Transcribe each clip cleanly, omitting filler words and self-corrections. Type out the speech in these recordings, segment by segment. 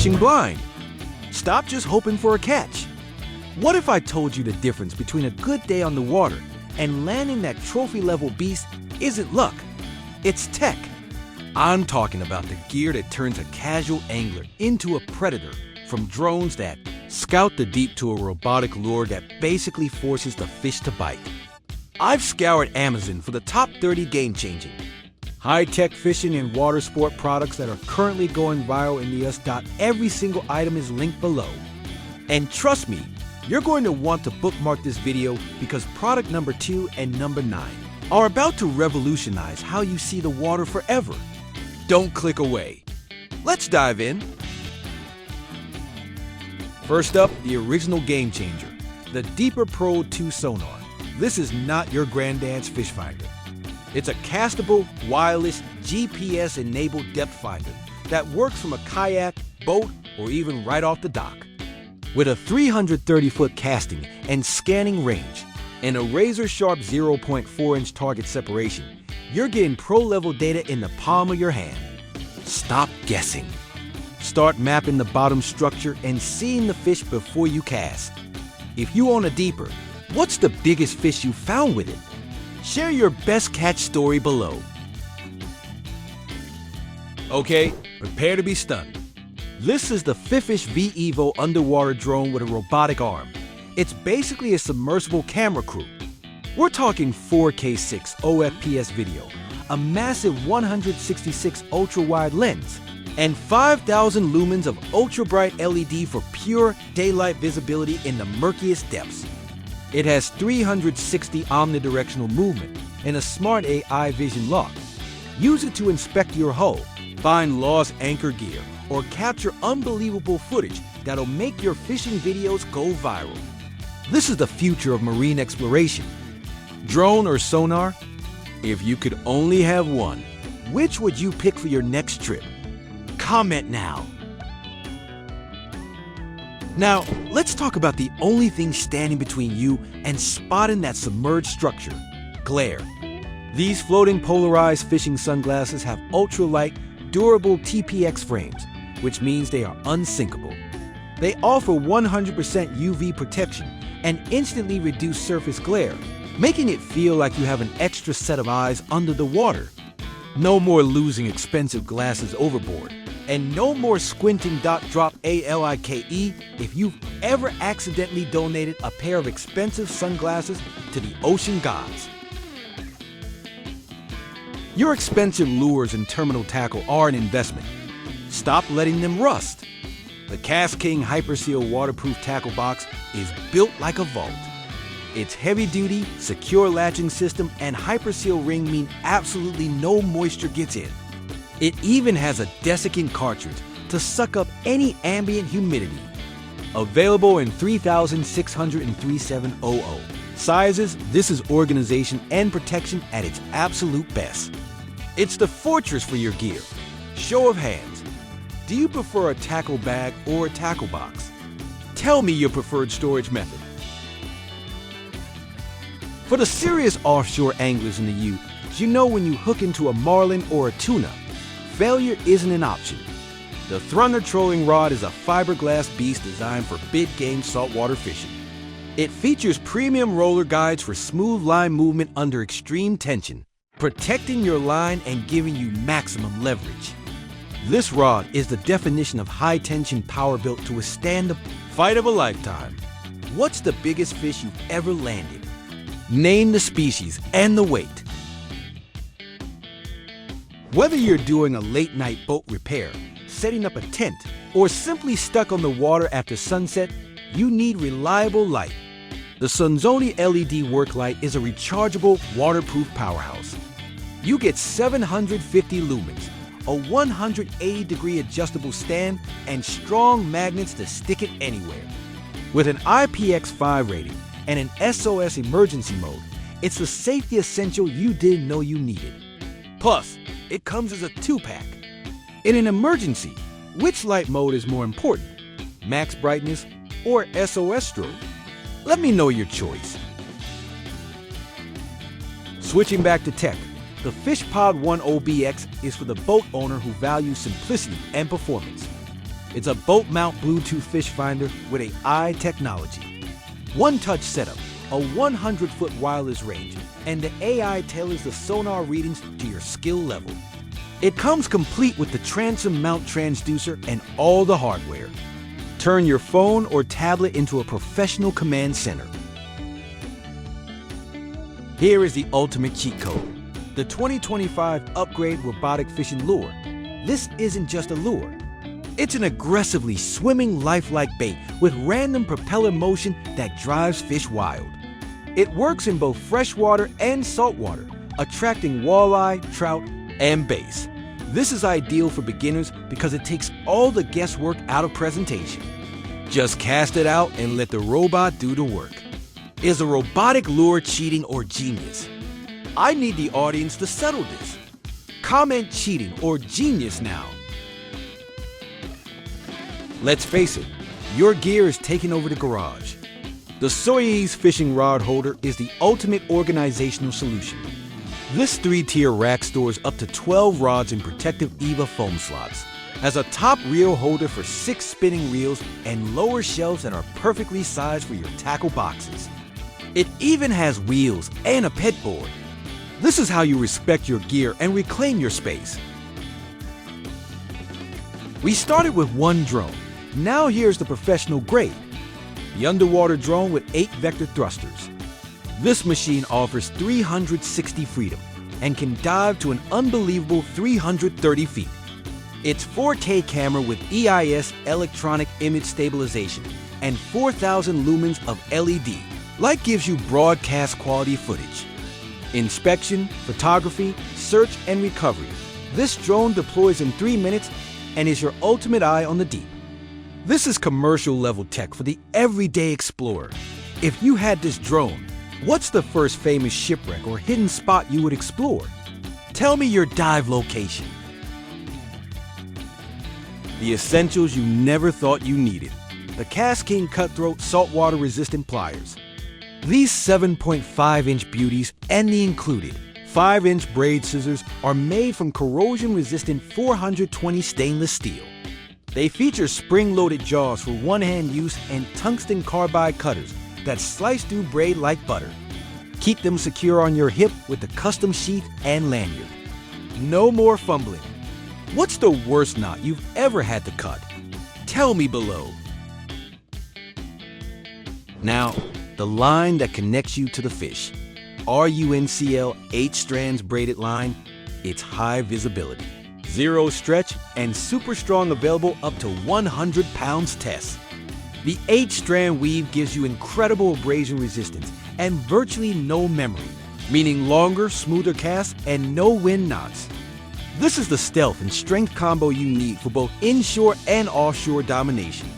fishing blind. Stop just hoping for a catch. What if I told you the difference between a good day on the water and landing that trophy-level beast isn't luck, it's tech. I'm talking about the gear that turns a casual angler into a predator, from drones that scout the deep to a robotic lure that basically forces the fish to bite. I've scoured Amazon for the top 30 game-changing, high-tech fishing and water sport products that are currently going viral in the US. Every single item is linked below. And trust me, you're going to want to bookmark this video because product number 2 and number 9 are about to revolutionize how you see the water forever. Don't click away. Let's dive in. First up, the original game changer, the Deeper Pro 2 Sonar. This is not your granddad's fish finder. It's a castable, wireless, GPS-enabled depth finder that works from a kayak, boat, or even right off the dock. With a 330-foot casting and scanning range and a razor-sharp 0.4-inch target separation, you're getting pro-level data in the palm of your hand. Stop guessing. Start mapping the bottom structure and seeing the fish before you cast. If you own a Deeper, what's the biggest fish you found with it? Share your best catch story below. Okay, prepare to be stunned. This is the Fifish V-EVO underwater drone with a robotic arm. It's basically a submersible camera crew. We're talking 4K6 OFPS video, a massive 166 ultra-wide lens, and 5,000 lumens of ultra-bright LED for pure daylight visibility in the murkiest depths. It has 360 omnidirectional movement and a smart AI vision lock. Use it to inspect your hull, find lost anchor gear, or capture unbelievable footage that'll make your fishing videos go viral. This is the future of marine exploration. Drone or sonar? If you could only have one, which would you pick for your next trip? Comment now. Now, let's talk about the only thing standing between you and spotting that submerged structure: glare. These floating polarized fishing sunglasses have ultralight, durable TPX frames, which means they are unsinkable. They offer 100% UV protection and instantly reduce surface glare, making it feel like you have an extra set of eyes under the water. No more losing expensive glasses overboard, and no more squinting .drop ALIKE if you've ever accidentally donated a pair of expensive sunglasses to the ocean gods. Your expensive lures and terminal tackle are an investment. Stop letting them rust. The KastKing HyperSeal waterproof tackle box is built like a vault. Its heavy-duty, secure latching system and HyperSeal ring mean absolutely no moisture gets in. It even has a desiccant cartridge to suck up any ambient humidity. Available in 3600 and 3700. Sizes, this is organization and protection at its absolute best. It's the fortress for your gear. Show of hands. Do you prefer a tackle bag or a tackle box? Tell me your preferred storage method. For the serious offshore anglers in the U, you know when you hook into a marlin or a tuna, failure isn't an option. The Thunder Trolling Rod is a fiberglass beast designed for big game saltwater fishing. It features premium roller guides for smooth line movement under extreme tension, protecting your line and giving you maximum leverage. This rod is the definition of high tension power built to withstand the fight of a lifetime. What's the biggest fish you've ever landed? Name the species and the weight. Whether you're doing a late night boat repair, setting up a tent, or simply stuck on the water after sunset, you need reliable light. The Sunzone LED work light is a rechargeable, waterproof powerhouse. You get 750 lumens, a 180-degree adjustable stand, and strong magnets to stick it anywhere. With an IPX5 rating and an SOS emergency mode, it's the safety essential you didn't know you needed. Plus, it comes as a 2-pack. In an emergency, which light mode is more important? Max brightness or SOS strobe? Let me know your choice. Switching back to tech, the FISHPOD 10BX is for the boat owner who values simplicity and performance. It's a boat mount Bluetooth fish finder with AI technology. One-touch setup, a 100-foot wireless range, and the AI tailors the sonar readings to your skill level. It comes complete with the transom mount transducer and all the hardware. Turn your phone or tablet into a professional command center. Here is the ultimate cheat code, the 2025 Upgrade Robotic Fishing Lure. This isn't just a lure. It's an aggressively swimming lifelike bait with random propeller motion that drives fish wild. It works in both freshwater and saltwater, attracting walleye, trout, and bass. This is ideal for beginners because it takes all the guesswork out of presentation. Just cast it out and let the robot do the work. Is a robotic lure cheating or genius? I need the audience to settle this. Comment cheating or genius now. Let's face it, your gear is taking over the garage. The SOYEEZE Fishing Rod Holder is the ultimate organizational solution. This 3-tier rack stores up to 12 rods in protective EVA foam slots, has a top reel holder for 6 spinning reels and lower shelves that are perfectly sized for your tackle boxes. It even has wheels and a pet board. This is how you respect your gear and reclaim your space. We started with one drone. Now here's the professional grade. The underwater drone with 8 vector thrusters. This machine offers 360 freedom and can dive to an unbelievable 330 feet. Its 4K camera with EIS electronic image stabilization and 4,000 lumens of LED light gives you broadcast quality footage. Inspection, photography, search, and recovery. This drone deploys in 3 minutes and is your ultimate eye on the deep. This is commercial level tech for the everyday explorer. If you had this drone, what's the first famous shipwreck or hidden spot you would explore? Tell me your dive location. The essentials you never thought you needed. The KastKing Cutthroat saltwater resistant pliers. These 7.5-inch beauties and the included 5-inch braid scissors are made from corrosion-resistant 420 stainless steel. They feature spring-loaded jaws for one-hand use and tungsten carbide cutters that slice through braid like butter. Keep them secure on your hip with the custom sheath and lanyard. No more fumbling. What's the worst knot you've ever had to cut? Tell me below. Now, the line that connects you to the fish. RUNCL 8 strands braided line. It's high visibility, 0 stretch, and super strong, available up to 100 pounds test. The 8-strand weave gives you incredible abrasion resistance and virtually no memory, meaning longer, smoother casts and no wind knots. This is the stealth and strength combo you need for both inshore and offshore domination.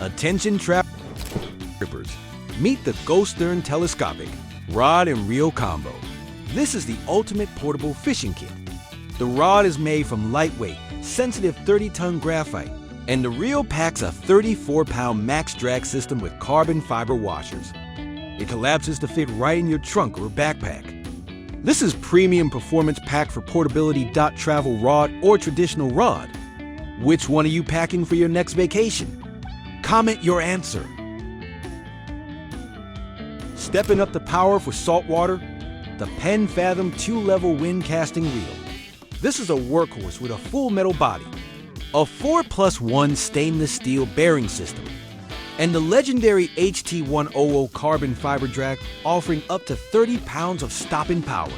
Attention trap trippers. Meet the Ghosthorn telescopic rod and reel combo. This is the ultimate portable fishing kit. The rod is made from lightweight, sensitive 30-ton graphite, and the reel packs a 34-pound max drag system with carbon fiber washers. It collapses to fit right in your trunk or backpack. This is premium performance pack for portability. Travel rod or traditional rod. Which one are you packing for your next vacation? Comment your answer. Stepping up the power for saltwater, the Penn Fathom 2-level wind casting reel. This is a workhorse with a full metal body, a 4+1 stainless steel bearing system, and the legendary HT100 carbon fiber drag, offering up to 30 pounds of stopping power.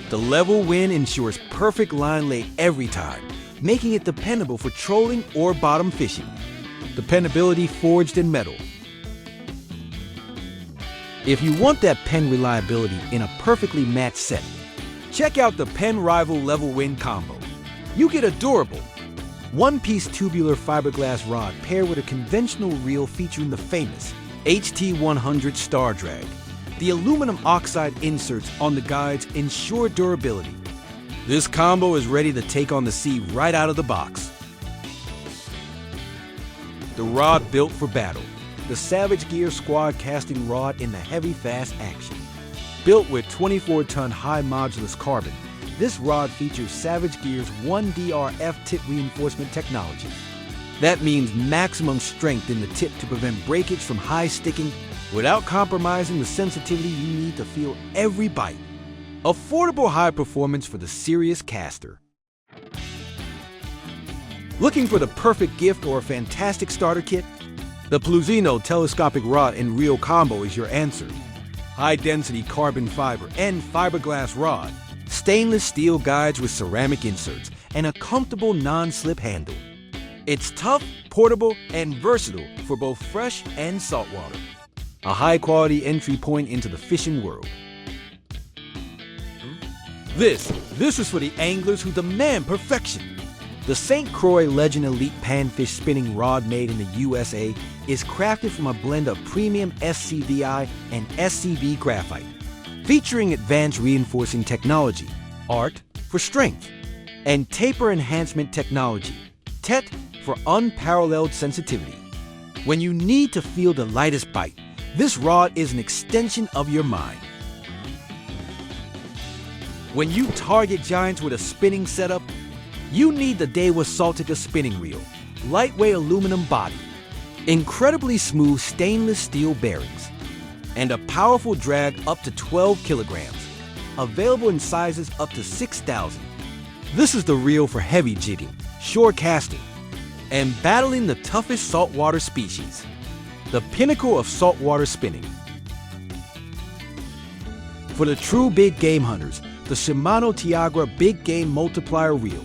The level wind ensures perfect line lay every time, making it dependable for trolling or bottom fishing. Dependability forged in metal. If you want that Penn reliability in a perfectly matched set, check out the Penn Rival Level Wind combo. You get a durable, one-piece tubular fiberglass rod paired with a conventional reel featuring the famous HT100 Star Drag. The aluminum oxide inserts on the guides ensure durability. This combo is ready to take on the sea right out of the box. The rod built for battle. The Savage Gear Squad casting rod in the heavy, fast action. Built with 24-ton high modulus carbon, this rod features Savage Gear's 1DRF tip reinforcement technology. That means maximum strength in the tip to prevent breakage from high sticking without compromising the sensitivity you need to feel every bite. Affordable high performance for the serious caster. Looking for the perfect gift or a fantastic starter kit? The PLUSINNO telescopic rod and reel combo is your answer. High-density carbon fiber and fiberglass rod, stainless steel guides with ceramic inserts, and a comfortable non-slip handle. It's tough, portable, and versatile for both fresh and saltwater. A high-quality entry point into the fishing world. This is for the anglers who demand perfection. The St. Croix Legend Elite panfish spinning rod made in the USA is crafted from a blend of premium SCVI and SCV graphite, featuring advanced reinforcing technology, art for strength, and taper enhancement technology, TET for unparalleled sensitivity. When you need to feel the lightest bite, this rod is an extension of your mind. When you target giants with a spinning setup, you need the Daiwa Saltica spinning reel, lightweight aluminum body, incredibly smooth stainless steel bearings, and a powerful drag up to 12 kilograms, available in sizes up to 6,000. This is the reel for heavy jigging, shore casting, and battling the toughest saltwater species. The pinnacle of saltwater spinning. For the true big game hunters, the Shimano Tiagra Big Game Multiplier Reel.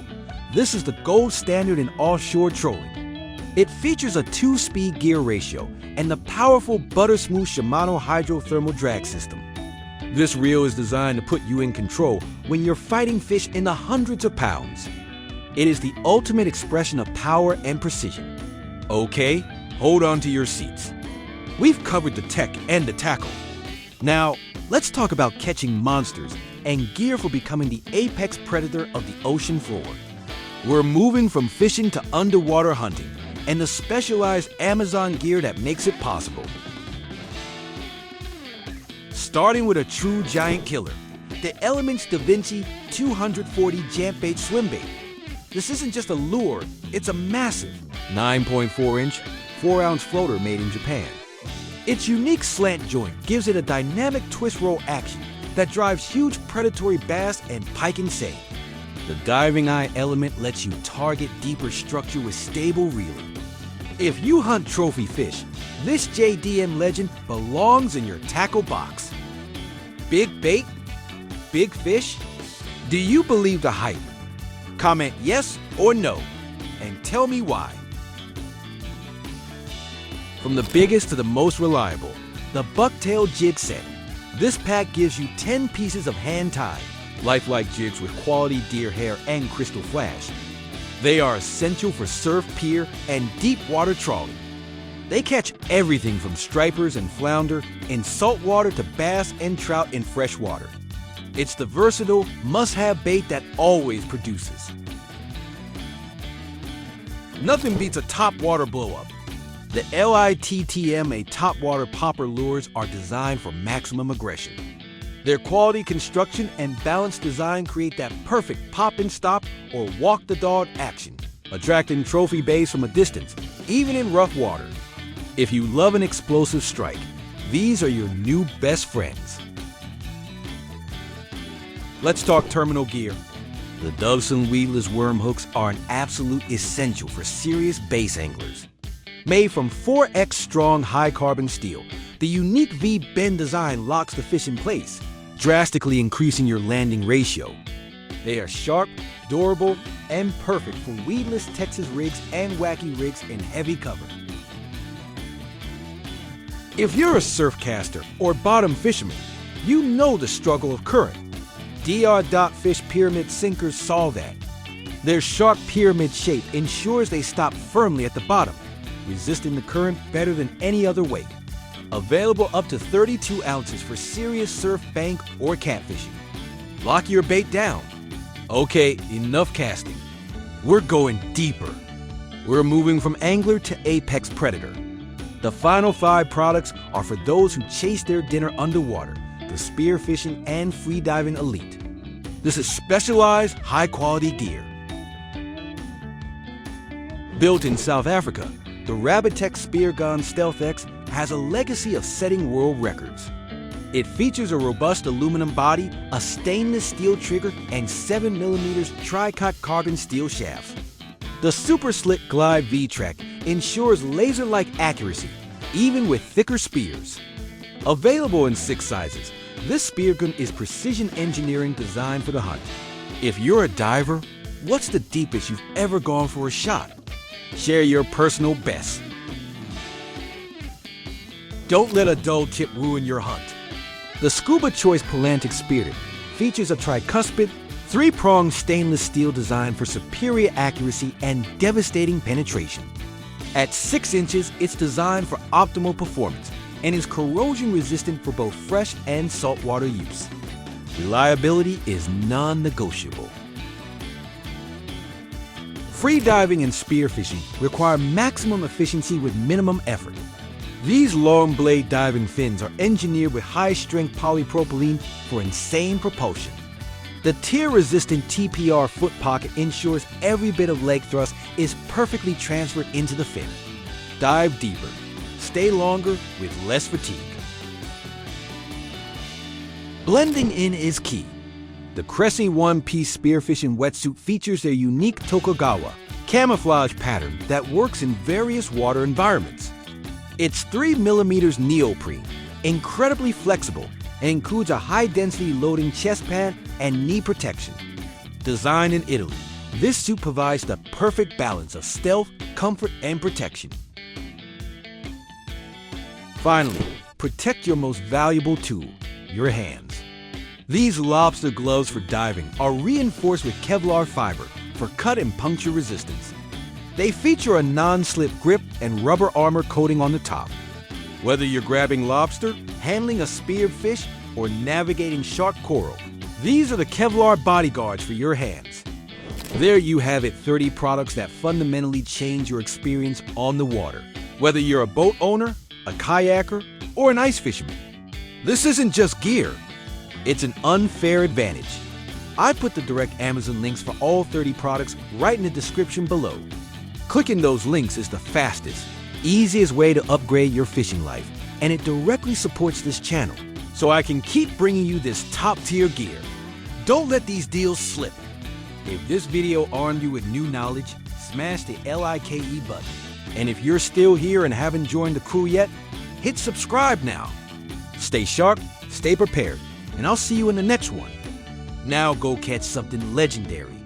This is the gold standard in offshore trolling. It features a 2-speed gear ratio and the powerful butter-smooth Shimano hydrothermal drag system. This reel is designed to put you in control when you're fighting fish in the hundreds of pounds. It is the ultimate expression of power and precision. Okay, hold on to your seats. We've covered the tech and the tackle. Now, let's talk about catching monsters and gear for becoming the apex predator of the ocean floor. We're moving from fishing to underwater hunting and the specialized Amazon gear that makes it possible. Starting with a true giant killer, the Elements Davinci 240 jam bait swim bait. This isn't just a lure, it's a massive 9.4-inch, 4-ounce floater made in Japan. Its unique slant joint gives it a dynamic twist roll action that drives huge predatory bass and pike and seine. The diving eye element lets you target deeper structure with stable reeling. If you hunt trophy fish, this JDM legend belongs in your tackle box. Big bait? Big fish? Do you believe the hype? Comment yes or no, and tell me why. From the biggest to the most reliable, the Bucktail Jig Set. This pack gives you 10 pieces of hand-tied, lifelike jigs with quality deer hair and crystal flash. They are essential for surf, pier, and deep water trawling. They catch everything from stripers and flounder in saltwater to bass and trout in freshwater. It's the versatile, must-have bait that always produces. Nothing beats a topwater blow-up. The LITTMA topwater popper lures are designed for maximum aggression. Their quality construction and balanced design create that perfect pop and stop or walk the dog action, attracting trophy bays from a distance, even in rough water. If you love an explosive strike, these are your new best friends. Let's talk terminal gear. The Dovesun weedless worm hooks are an absolute essential for serious bass anglers. Made from 4X strong high-carbon steel, the unique V-bend design locks the fish in place, drastically increasing your landing ratio. They are sharp, durable, and perfect for weedless Texas rigs and wacky rigs in heavy cover. If you're a surf caster or bottom fisherman, you know the struggle of current. Dr.Fish pyramid sinkers solve that. Their sharp pyramid shape ensures they stop firmly at the bottom, resisting the current better than any other weight. Available up to 32 ounces for serious surf, bank, or catfishing. Lock your bait down. Okay, enough casting. We're going deeper. We're moving from angler to apex predator. The final 5 products are for those who chase their dinner underwater, the Spearfishing and Freediving Elite. This is specialized, high-quality gear. Built in South Africa, the Rabbitech Speargun Stealth X has a legacy of setting world records. It features a robust aluminum body, a stainless steel trigger, and 7mm tri-cut carbon steel shafts. The Super Slick Glide V-Track ensures laser-like accuracy, even with thicker spears. Available in 6 sizes, this spear gun is precision engineering designed for the hunt. If you're a diver, what's the deepest you've ever gone for a shot? Share your personal best. Don't let a dull tip ruin your hunt. The Scuba Choice Polantic Spearhead features a tricuspid, 3-pronged stainless steel design for superior accuracy and devastating penetration. At 6 inches, it's designed for optimal performance and is corrosion resistant for both fresh and saltwater use. Reliability is non-negotiable. Free diving and spearfishing require maximum efficiency with minimum effort. These long blade diving fins are engineered with high-strength polypropylene for insane propulsion. The tear-resistant TPR foot pocket ensures every bit of leg thrust is perfectly transferred into the fin. Dive deeper. Stay longer with less fatigue. Blending in is key. The Cressy one-piece spearfishing wetsuit features their unique Tokugawa camouflage pattern that works in various water environments. It's 3mm neoprene, incredibly flexible, and includes a high-density loading chest pad and knee protection. Designed in Italy, this suit provides the perfect balance of stealth, comfort, and protection. Finally, protect your most valuable tool, your hands. These Lobster Gloves for diving are reinforced with Kevlar fiber for cut and puncture resistance. They feature a non-slip grip and rubber armor coating on the top. Whether you're grabbing lobster, handling a speared fish, or navigating shark coral, these are the Kevlar bodyguards for your hands. There you have it, 30 products that fundamentally change your experience on the water. Whether you're a boat owner, a kayaker, or an ice fisherman. This isn't just gear, it's an unfair advantage. I put the direct Amazon links for all 30 products right in the description below. Clicking those links is the fastest, easiest way to upgrade your fishing life, and it directly supports this channel, so I can keep bringing you this top-tier gear. Don't let these deals slip. If this video armed you with new knowledge, smash the like button. And if you're still here and haven't joined the crew yet, hit subscribe now. Stay sharp, stay prepared, and I'll see you in the next one. Now go catch something legendary.